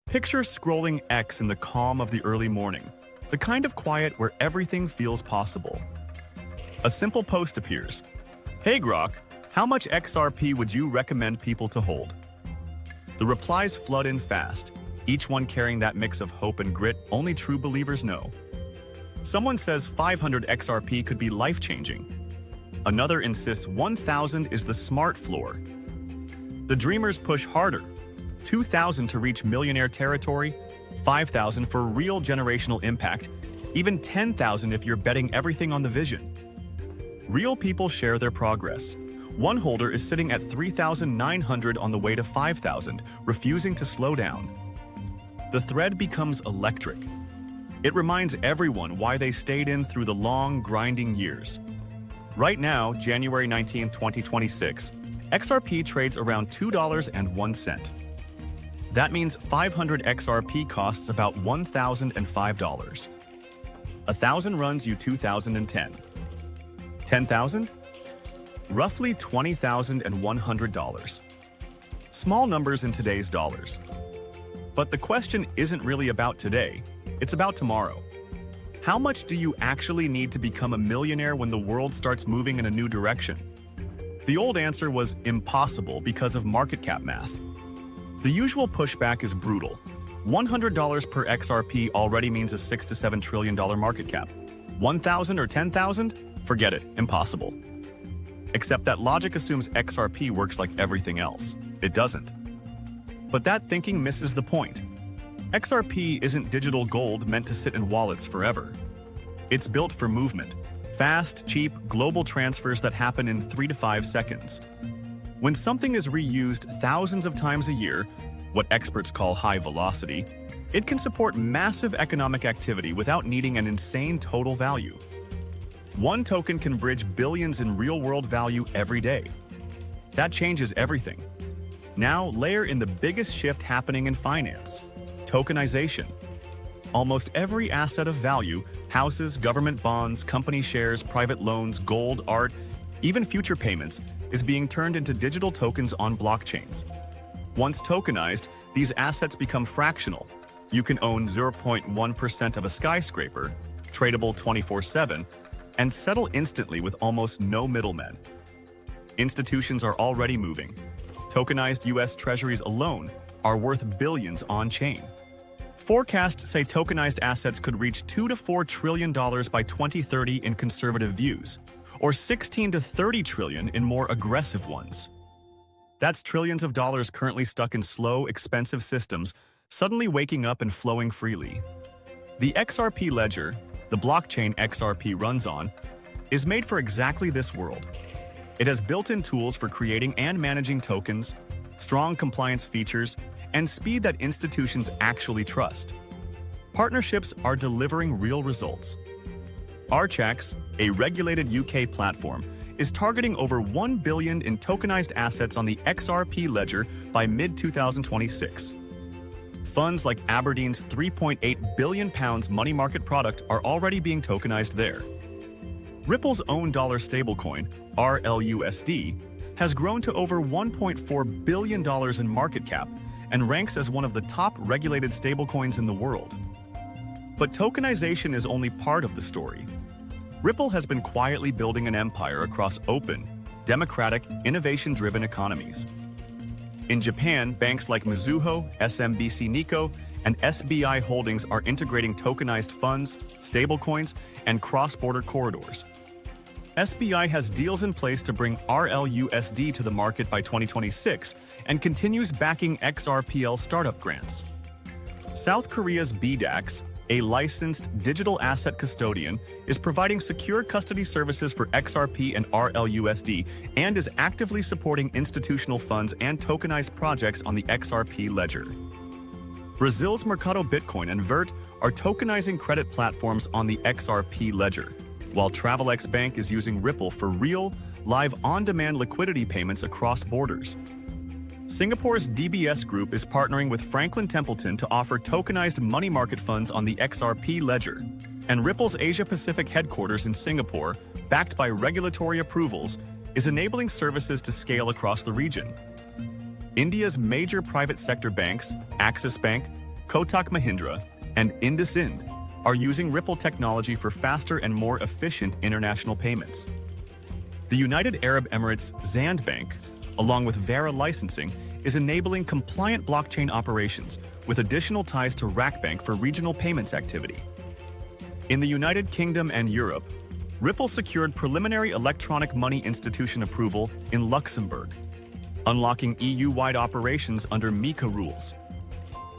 Picture scrolling X in the calm of the early morning, the kind of quiet where everything feels possible. A simple post appears. Hey Grok, how much XRP would you recommend people to hold? The replies flood in fast, each one carrying that mix of hope and grit only true believers know. Someone says 500 XRP could be life-changing. Another insists 1,000 is the smart floor. The dreamers push harder. 2,000 to reach millionaire territory, 5,000 for real generational impact, even 10,000 if you're betting everything on the vision. Real people share their progress. One holder is sitting at 3,900 on the way to 5,000, refusing to slow down. The thread becomes electric. It reminds everyone why they stayed in through the long, grinding years. Right now, January 19, 2026, XRP trades around $2.01. That means 500 XRP costs about $1,005. 1,000 runs you 2,010. 10,000? Roughly $20,100. Small numbers in today's dollars. But the question isn't really about today, it's about tomorrow. How much do you actually need to become a millionaire when the world starts moving in a new direction? The old answer was impossible because of market cap math. The usual pushback is brutal. $100 per XRP already means a $6 to $7 trillion market cap. 1,000 or 10,000? Forget it, impossible. Except that logic assumes XRP works like everything else. It doesn't. But that thinking misses the point. XRP isn't digital gold meant to sit in wallets forever. It's built for movement. Fast, cheap, global transfers that happen in 3 to 5 seconds. When something is reused thousands of times a year, what experts call high velocity, it can support massive economic activity without needing an insane total value. One token can bridge billions in real-world value every day. That changes everything. Now, layer in the biggest shift happening in finance: tokenization. Almost every asset of value, houses, government bonds, company shares, private loans, gold, art, even future payments, is being turned into digital tokens on blockchains. Once tokenized, these assets become fractional. You can own 0.1% of a skyscraper, tradable 24/7, and settle instantly with almost no middlemen. Institutions are already moving. Tokenized US treasuries alone are worth billions on-chain. Forecasts say tokenized assets could reach $2 to $4 trillion by 2030 in conservative views, or 16 to 30 trillion in more aggressive ones. That's trillions of dollars currently stuck in slow, expensive systems, suddenly waking up and flowing freely. The XRP ledger, the blockchain XRP runs on, is made for exactly this world. It has built-in tools for creating and managing tokens, strong compliance features, and speed that institutions actually trust. Partnerships are delivering real results. Archax, a regulated UK platform, is targeting over $1 billion in tokenized assets on the XRP ledger by mid-2026. Funds like Aberdeen's £3.8 billion money market product are already being tokenized there. Ripple's own dollar stablecoin, RLUSD, has grown to over $1.4 billion in market cap and ranks as one of the top regulated stablecoins in the world. But tokenization is only part of the story. Ripple has been quietly building an empire across open, democratic, innovation-driven economies. In Japan, banks like Mizuho, SMBC Nikko, and SBI Holdings are integrating tokenized funds, stablecoins, and cross-border corridors. SBI has deals in place to bring RLUSD to the market by 2026 and continues backing XRPL startup grants. South Korea's BDAX, a licensed digital asset custodian, is providing secure custody services for XRP and RLUSD and is actively supporting institutional funds and tokenized projects on the XRP ledger. Brazil's Mercado Bitcoin and Vert are tokenizing credit platforms on the XRP ledger, while Travelex Bank is using Ripple for real, live on-demand liquidity payments across borders. Singapore's DBS Group is partnering with Franklin Templeton to offer tokenized money market funds on the XRP ledger, and Ripple's Asia-Pacific headquarters in Singapore, backed by regulatory approvals, is enabling services to scale across the region. India's major private sector banks, Axis Bank, Kotak Mahindra, and IndusInd are using Ripple technology for faster and more efficient international payments. The United Arab Emirates Zand Bank, along with Vera Licensing, is enabling compliant blockchain operations with additional ties to Rackbank for regional payments activity. In the United Kingdom and Europe, Ripple secured preliminary electronic money institution approval in Luxembourg, unlocking EU-wide operations under MiCA rules.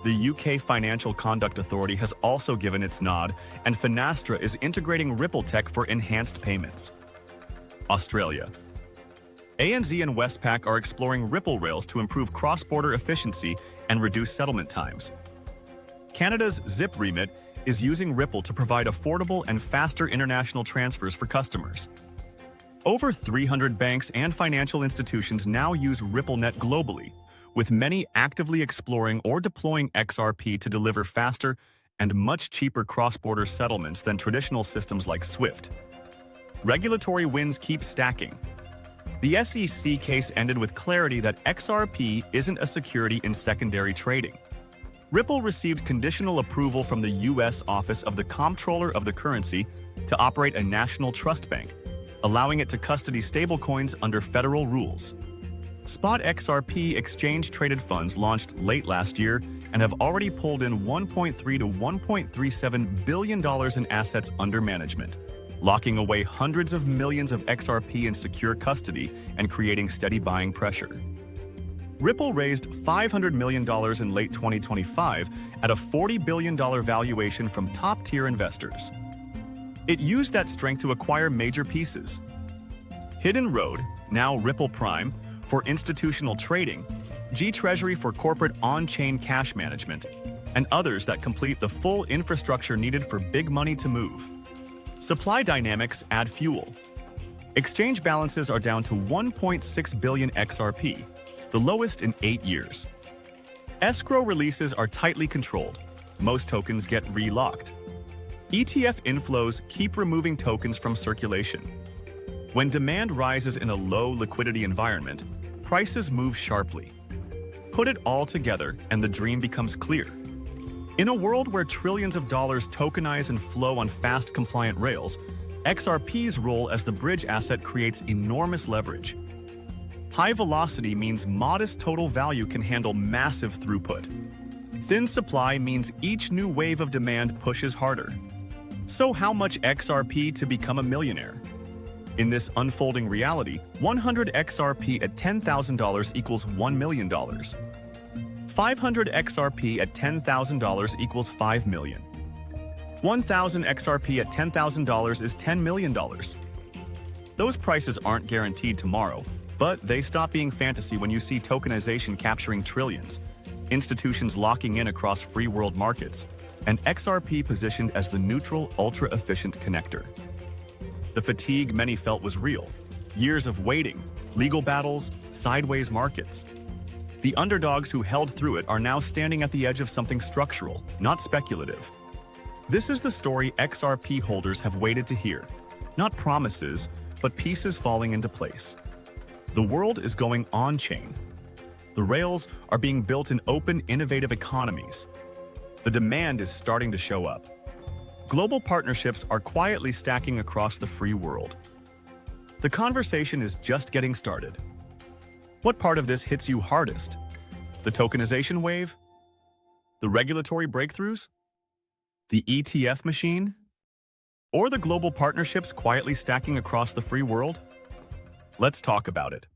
The UK Financial Conduct Authority has also given its nod, and Finastra is integrating Ripple tech for enhanced payments. Australia. ANZ and Westpac are exploring Ripple rails to improve cross-border efficiency and reduce settlement times. Canada's Zip remit is using Ripple to provide affordable and faster international transfers for customers. Over 300 banks and financial institutions now use RippleNet globally, with many actively exploring or deploying XRP to deliver faster and much cheaper cross-border settlements than traditional systems like SWIFT. Regulatory wins keep stacking. The SEC case ended with clarity that XRP isn't a security in secondary trading. Ripple received conditional approval from the U.S. Office of the Comptroller of the Currency to operate a national trust bank, allowing it to custody stablecoins under federal rules. Spot XRP exchange-traded funds launched late last year and have already pulled in $1.3 to $1.37 billion in assets under management, locking away hundreds of millions of XRP in secure custody and creating steady buying pressure. Ripple raised $500 million in late 2025 at a $40 billion valuation from top-tier investors. It used that strength to acquire major pieces: Hidden Road, now Ripple Prime, for institutional trading, G-Treasury for corporate on-chain cash management, and others that complete the full infrastructure needed for big money to move. Supply dynamics add fuel. Exchange balances are down to 1.6 billion XRP, the lowest in 8 years. Escrow releases are tightly controlled. Most tokens get relocked. ETF inflows keep removing tokens from circulation. When demand rises in a low liquidity environment, prices move sharply. Put it all together and the dream becomes clear. In a world where trillions of dollars tokenize and flow on fast, compliant rails, XRP's role as the bridge asset creates enormous leverage. High velocity means modest total value can handle massive throughput. Thin supply means each new wave of demand pushes harder. So how much XRP to become a millionaire? In this unfolding reality, 100 XRP at $10,000 equals $1 million. 500 XRP at $10,000 equals $5 million. 1,000 XRP at $10,000 is $10 million. Those prices aren't guaranteed tomorrow, but they stop being fantasy when you see tokenization capturing trillions, institutions locking in across free world markets, and XRP positioned as the neutral, ultra-efficient connector. The fatigue many felt was real. Years of waiting, legal battles, sideways markets. The underdogs who held through it are now standing at the edge of something structural, not speculative. This is the story XRP holders have waited to hear. Not promises, but pieces falling into place. The world is going on-chain. The rails are being built in open, innovative economies. The demand is starting to show up. Global partnerships are quietly stacking across the free world. The conversation is just getting started. What part of this hits you hardest? The tokenization wave? The regulatory breakthroughs? The ETF machine? Or the global partnerships quietly stacking across the free world? Let's talk about it.